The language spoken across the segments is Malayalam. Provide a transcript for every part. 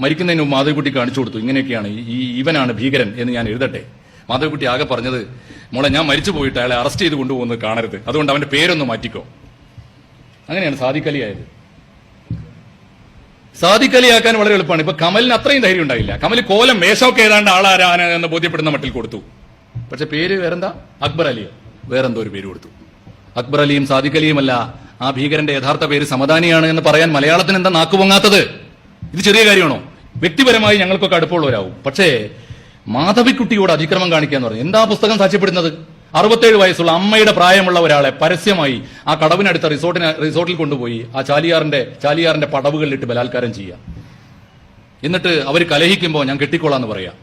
മരിക്കുന്നതിന് മുമ്പ് മാധവിക്കുട്ടി കാണിച്ചു കൊടുത്തു, ഇങ്ങനെയൊക്കെയാണ് ഇവനാണ് ഭീകരൻ എന്ന് ഞാൻ എഴുതട്ടെ. മാധവിക്കുട്ടി ആകെ പറഞ്ഞത്, മോളെ ഞാൻ മരിച്ചു പോയിട്ട് അയാളെ അറസ്റ്റ് ചെയ്ത് കൊണ്ടുപോകുന്നത് കാണരുത്, അതുകൊണ്ട് അവന്റെ പേരൊന്ന് മാറ്റിക്കോ. അങ്ങനെയാണ് സാദിഖ് അലി ആയത്. സാദിഖ് അലി ആക്കാൻ വളരെ എളുപ്പമാണ്. ഇപ്പൊ കമലിന് അത്രയും ധൈര്യം ഉണ്ടായില്ല. കമൽ കോലം വേഷമൊക്കെ ഏതാണ്ട് ആളാരാണ് എന്ന് ബോധ്യപ്പെടുന്ന മട്ടിൽ കൊടുത്തു. പക്ഷെ പേര് വേറെന്താ, അക്ബർ അലിയോ വേറെന്തോ ഒരു പേര് കൊടുത്തു. അക്ബർ അലിയും സാദിഖ് അലിയുമല്ല, ആ ഭീകരന്റെ യഥാർത്ഥ പേര് സമദാനിയാണ് എന്ന് പറയാൻ മലയാളത്തിന് എന്താ നാക്കുപൊങ്ങാത്തത്? ഇത് ചെറിയ കാര്യമാണോ? വ്യക്തിപരമായി ഞങ്ങൾക്കൊക്കെ അടുപ്പമുള്ളവരാവും. പക്ഷേ മാധവിക്കുട്ടിയോട് അതിക്രമം കാണിക്കാന്ന് പറഞ്ഞു. എന്താ പുസ്തകം സാക്ഷ്യപ്പെടുന്നത്? 67 വയസ്സുള്ള അമ്മയുടെ പ്രായമുള്ള ഒരാളെ പരസ്യമായി ആ കടവിനടുത്ത റിസോർട്ടിൽ കൊണ്ടുപോയി ആ ചാലിയാറിന്റെ പടവുകളിലിട്ട് ബലാത്കാരം ചെയ്യുക. എന്നിട്ട് അവർ കലഹിക്കുമ്പോൾ ഞാൻ കെട്ടിക്കോളാന്ന് പറയാം.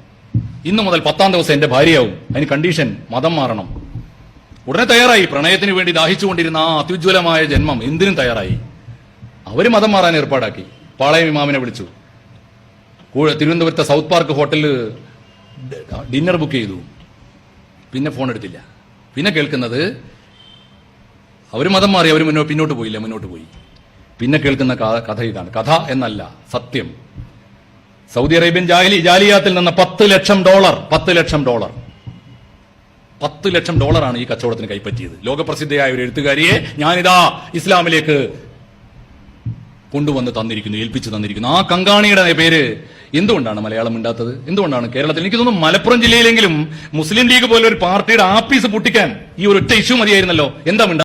ഇന്നു മുതൽ 10ാം ദിവസം എന്റെ ഭാര്യയാവും, അതിന് കണ്ടീഷൻ മതം മാറണം. ഉടനെ തയ്യാറായി. പ്രണയത്തിന് വേണ്ടി ദാഹിച്ചുകൊണ്ടിരുന്ന ആ അത്യുജ്വലമായ ജന്മം എന്തിനും തയ്യാറായി. അവര് മതം മാറാൻ ഏർപ്പാടാക്കി. പാളയം ഇമാമിനെ വിളിച്ചു. തിരുവനന്തപുരത്തെ സൗത്ത് പാർക്ക് ഹോട്ടലിൽ ഡിന്നർ ബുക്ക് ചെയ്തു. പിന്നെ ഫോൺ എടുത്തില്ല. പിന്നെ കേൾക്കുന്നത് അവര് മതം മാറി, അവർ പിന്നോട്ട് പോയി. പിന്നെ കേൾക്കുന്ന കഥ ഇതാണ്. കഥ എന്നല്ല, സത്യം. സൗദി അറേബ്യൻ ജാലിയാത്തിൽ നിന്ന് $10 ലക്ഷം $10 ലക്ഷം ഈ കച്ചവടത്തിന് കൈപ്പറ്റിയത്. ലോകപ്രസിദ്ധയായ ഒരു എഴുത്തുകാരിയെ ഞാനിതാ ഇസ്ലാമിലേക്ക് കൊണ്ടുവന്ന് ഏൽപ്പിച്ചു തന്നിരിക്കുന്നു. ആ കങ്കാണിയുടെ പേര് എന്തുകൊണ്ടാണ് മലയാളം മിണ്ടാത്തത്? എന്തുകൊണ്ടാണ് കേരളത്തിൽ? എനിക്ക് തോന്നുന്നു മലപ്പുറം ജില്ലയിലെങ്കിലും മുസ്ലിം ലീഗ് പോലെ ഒരു പാർട്ടിയുടെ ആപ്പീസ് പൊട്ടിക്കാൻ ഈ ഒരൊറ്റ ഇഷ്യൂ മതിയായിരുന്നല്ലോ. എന്താ